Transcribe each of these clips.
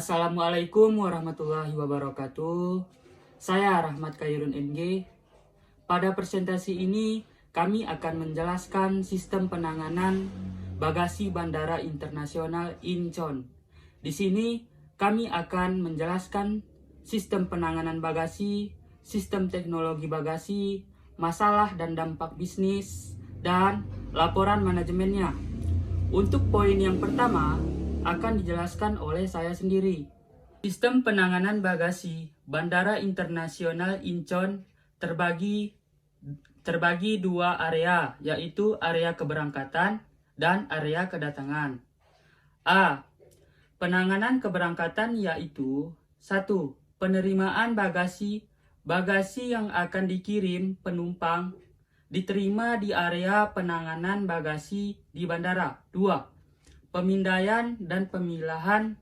Assalamualaikum warahmatullahi wabarakatuh. Saya Rahmat Khairun MG. Pada presentasi ini kami akan menjelaskan sistem penanganan bagasi Bandara Internasional Incheon. Di sini kami akan menjelaskan sistem penanganan bagasi, sistem teknologi bagasi, masalah dan dampak bisnis, dan laporan manajemennya. Untuk poin yang pertama akan dijelaskan oleh saya sendiri. Sistem penanganan bagasi Bandara Internasional Incheon terbagi dua area, yaitu area keberangkatan dan area kedatangan. A. Penanganan keberangkatan yaitu 1. Penerimaan bagasi yang akan dikirim penumpang diterima di area penanganan bagasi di bandara. 2. Pemindaian dan pemilahan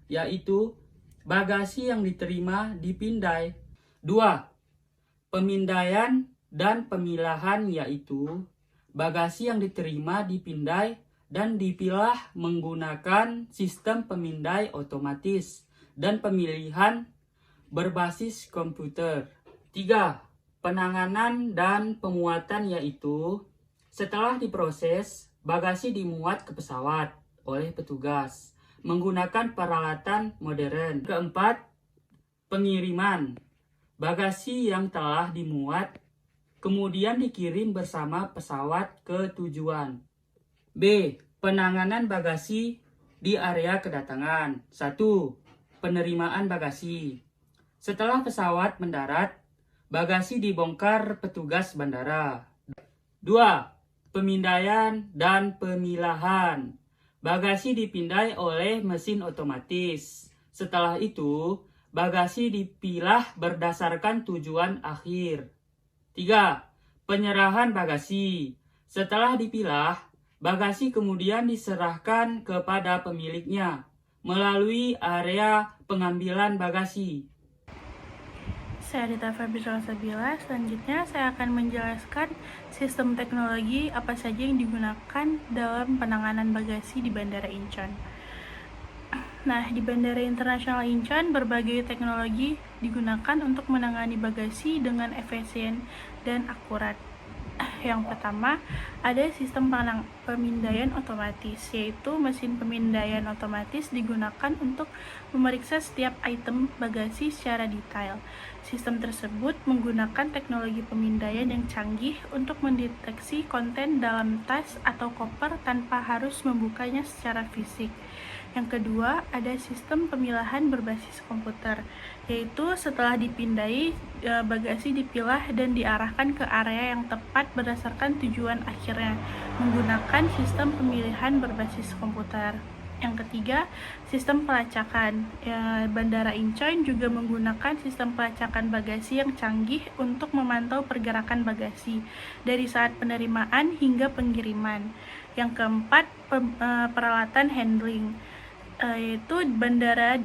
yaitu bagasi yang diterima dipindai. 2. Pemindaian dan pemilahan yaitu bagasi yang diterima dipindai dan dipilah menggunakan sistem pemindai otomatis dan pemilihan berbasis komputer. 3. Penanganan dan pemuatan yaitu setelah diproses, bagasi dimuat ke pesawat oleh petugas menggunakan peralatan modern. 4. Pengiriman bagasi yang telah dimuat kemudian dikirim bersama pesawat ke tujuan. B. Penanganan bagasi di area kedatangan. 1. Penerimaan bagasi. Setelah pesawat mendarat, bagasi dibongkar petugas bandara. 2. Pemindaian dan pemilahan. Bagasi dipindai oleh mesin otomatis. Setelah itu, bagasi dipilah berdasarkan tujuan akhir. 3. Penyerahan bagasi. Setelah dipilah, bagasi kemudian diserahkan kepada pemiliknya melalui area pengambilan bagasi. Saya Rita Fabrizal Sabila. Selanjutnya saya akan menjelaskan sistem teknologi apa saja yang digunakan dalam penanganan bagasi di Bandara Incheon. Nah, di Bandara Internasional Incheon berbagai teknologi digunakan untuk menangani bagasi dengan efisien dan akurat. Yang pertama, ada sistem pemindaian otomatis, yaitu mesin pemindaian otomatis digunakan untuk memeriksa setiap item bagasi secara detail. Sistem tersebut menggunakan teknologi pemindaian yang canggih untuk mendeteksi konten dalam tas atau koper tanpa harus membukanya secara fisik. Yang kedua, ada sistem pemilahan berbasis komputer, yaitu setelah dipindai, bagasi dipilah dan diarahkan ke area yang tepat berdasarkan tujuan akhirnya, menggunakan sistem pemilihan berbasis komputer. Yang ketiga, sistem pelacakan. Bandara Incheon juga menggunakan sistem pelacakan bagasi yang canggih untuk memantau pergerakan bagasi dari saat penerimaan hingga pengiriman. Yang keempat, peralatan handling, yaitu Bandara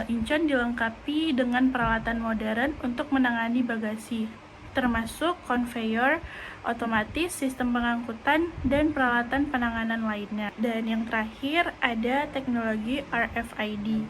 Incheon dilengkapi dengan peralatan modern untuk menangani bagasi, termasuk konveyor otomatis, sistem pengangkutan, dan peralatan penanganan lainnya. Dan yang terakhir ada teknologi RFID.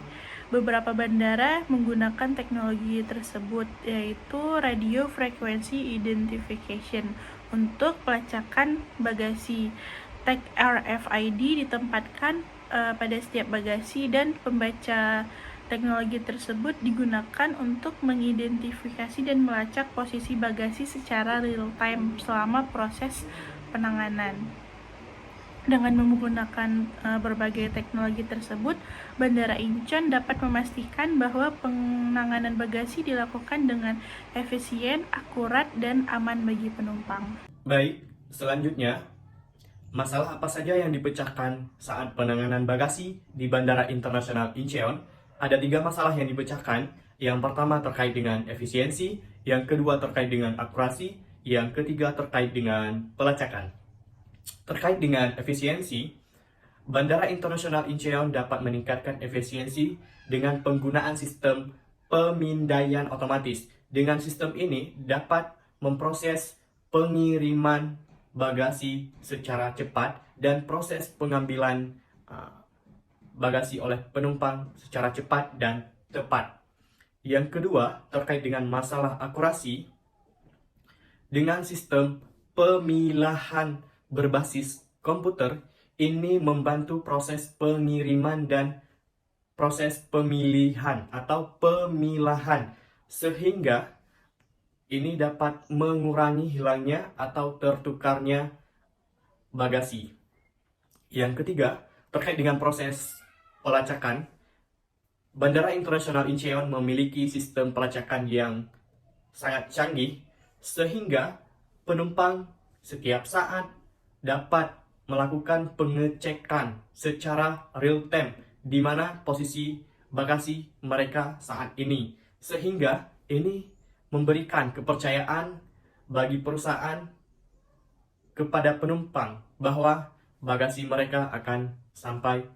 Beberapa bandara menggunakan teknologi tersebut, yaitu Radio Frequency Identification, untuk pelacakan bagasi. Tag RFID ditempatkan pada setiap bagasi dan pembaca teknologi tersebut digunakan untuk mengidentifikasi dan melacak posisi bagasi secara real time selama proses penanganan. Dengan menggunakan berbagai teknologi tersebut, Bandara Incheon dapat memastikan bahwa penanganan bagasi dilakukan dengan efisien, akurat, dan aman bagi penumpang. Baik, selanjutnya, masalah apa saja yang dipecahkan saat penanganan bagasi di Bandara Internasional Incheon? Ada 3 masalah yang dipecahkan. Yang pertama terkait dengan efisiensi, yang kedua terkait dengan akurasi, yang ketiga terkait dengan pelacakan. Terkait dengan efisiensi, Bandara Internasional Incheon dapat meningkatkan efisiensi dengan penggunaan sistem pemindaian otomatis. Dengan sistem ini dapat memproses pengiriman bagasi secara cepat dan proses pengambilan bagasi oleh penumpang secara cepat dan tepat. Yang kedua, terkait dengan masalah akurasi, dengan sistem pemilahan berbasis komputer, ini membantu proses pengiriman dan proses pemilihan atau pemilahan, sehingga ini dapat mengurangi hilangnya atau tertukarnya bagasi. Yang ketiga, terkait dengan proses pelacakan, Bandara Internasional Incheon memiliki sistem pelacakan yang sangat canggih, sehingga penumpang setiap saat dapat melakukan pengecekan secara real time di mana posisi bagasi mereka saat ini, sehingga ini memberikan kepercayaan bagi perusahaan kepada penumpang bahwa bagasi mereka akan sampai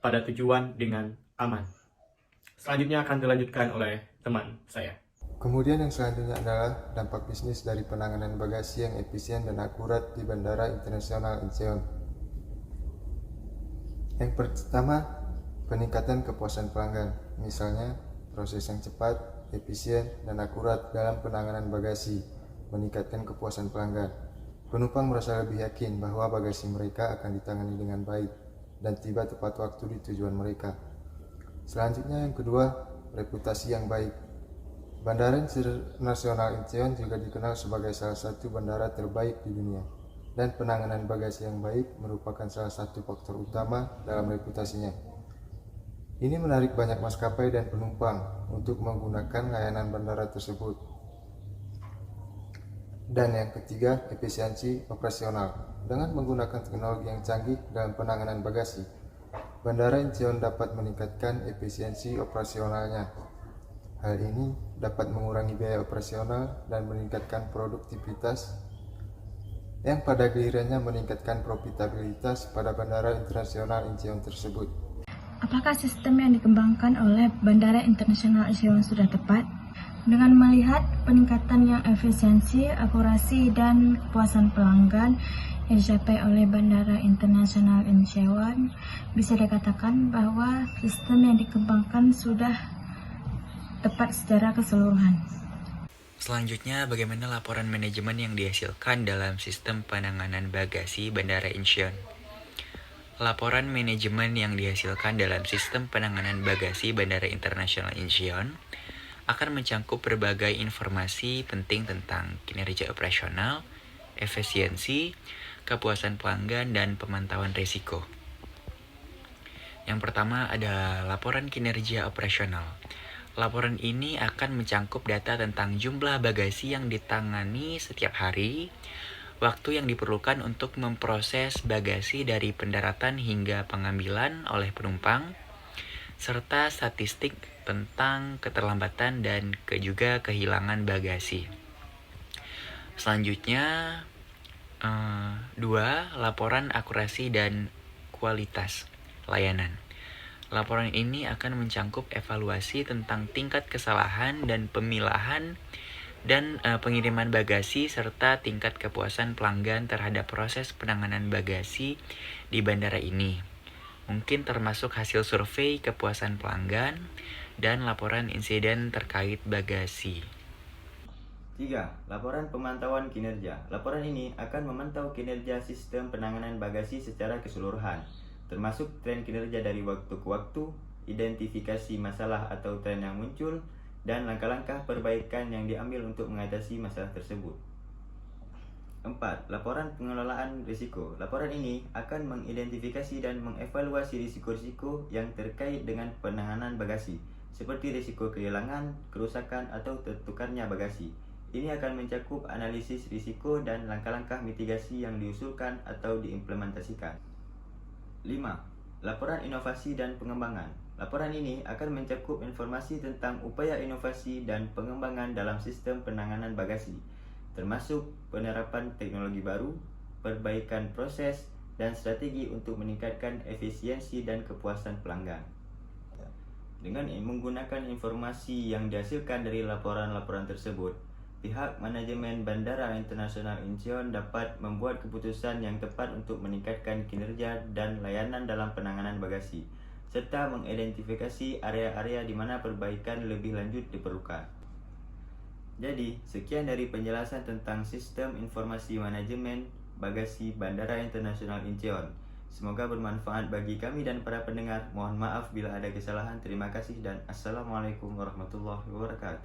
pada tujuan dengan aman. Selanjutnya akan dilanjutkan oleh teman saya. Kemudian yang selanjutnya adalah dampak bisnis dari penanganan bagasi yang efisien dan akurat di Bandara Internasional Incheon. Yang pertama, peningkatan kepuasan pelanggan, misalnya proses yang cepat, efisien, dan akurat dalam penanganan bagasi, meningkatkan kepuasan pelanggan. Penumpang merasa lebih yakin bahwa bagasi mereka akan ditangani dengan baik dan tiba tepat waktu di tujuan mereka. Selanjutnya yang kedua, reputasi yang baik. Bandara Internasional Incheon juga dikenal sebagai salah satu bandara terbaik di dunia, dan penanganan bagasi yang baik merupakan salah satu faktor utama dalam reputasinya. Ini menarik banyak maskapai dan penumpang untuk menggunakan layanan bandara tersebut. Dan yang ketiga, efisiensi operasional. Dengan menggunakan teknologi yang canggih dalam penanganan bagasi, Bandara Incheon dapat meningkatkan efisiensi operasionalnya. Hal ini dapat mengurangi biaya operasional dan meningkatkan produktivitas, yang pada gilirannya meningkatkan profitabilitas pada Bandara Internasional Incheon tersebut. Apakah sistem yang dikembangkan oleh Bandara Internasional Incheon sudah tepat? Dengan melihat peningkatan yang efisiensi, akurasi, dan kepuasan pelanggan yang dicapai oleh Bandara Internasional Incheon, bisa dikatakan bahwa sistem yang dikembangkan sudah tepat secara keseluruhan. Selanjutnya, bagaimana laporan manajemen yang dihasilkan dalam sistem penanganan bagasi Bandara Incheon? Laporan manajemen yang dihasilkan dalam sistem penanganan bagasi Bandara Internasional Incheon akan mencangkup berbagai informasi penting tentang kinerja operasional, efisiensi, kepuasan pelanggan, dan pemantauan risiko. Yang pertama ada laporan kinerja operasional. Laporan ini akan mencangkup data tentang jumlah bagasi yang ditangani setiap hari, waktu yang diperlukan untuk memproses bagasi dari pendaratan hingga pengambilan oleh penumpang, serta statistik tentang keterlambatan dan juga kehilangan bagasi. Selanjutnya, 2. Laporan akurasi dan kualitas layanan. Laporan ini akan mencangkup evaluasi tentang tingkat kesalahan dan pemilahan dan pengiriman bagasi serta tingkat kepuasan pelanggan terhadap proses penanganan bagasi di bandara ini. Mungkin termasuk hasil survei kepuasan pelanggan dan laporan insiden terkait bagasi. 3. Laporan pemantauan kinerja. Laporan ini akan memantau kinerja sistem penanganan bagasi secara keseluruhan, termasuk tren kinerja dari waktu ke waktu, identifikasi masalah atau tren yang muncul, dan langkah-langkah perbaikan yang diambil untuk mengatasi masalah tersebut. 4. Laporan pengelolaan risiko. Laporan ini akan mengidentifikasi dan mengevaluasi risiko-risiko yang terkait dengan penanganan bagasi, seperti risiko kehilangan, kerusakan, atau tertukarnya bagasi. Ini akan mencakup analisis risiko dan langkah-langkah mitigasi yang diusulkan atau diimplementasikan. 5. Laporan inovasi dan pengembangan. Laporan ini akan mencakup informasi tentang upaya inovasi dan pengembangan dalam sistem penanganan bagasi, termasuk penerapan teknologi baru, perbaikan proses, dan strategi untuk meningkatkan efisiensi dan kepuasan pelanggan. Dengan menggunakan informasi yang dihasilkan dari laporan-laporan tersebut, pihak manajemen Bandara Internasional Incheon dapat membuat keputusan yang tepat untuk meningkatkan kinerja dan layanan dalam penanganan bagasi, serta mengidentifikasi area-area di mana perbaikan lebih lanjut diperlukan. Jadi, sekian dari penjelasan tentang sistem informasi manajemen bagasi Bandara Internasional Incheon. Semoga bermanfaat bagi kami dan para pendengar. Mohon maaf bila ada kesalahan. Terima kasih dan Assalamualaikum warahmatullahi wabarakatuh.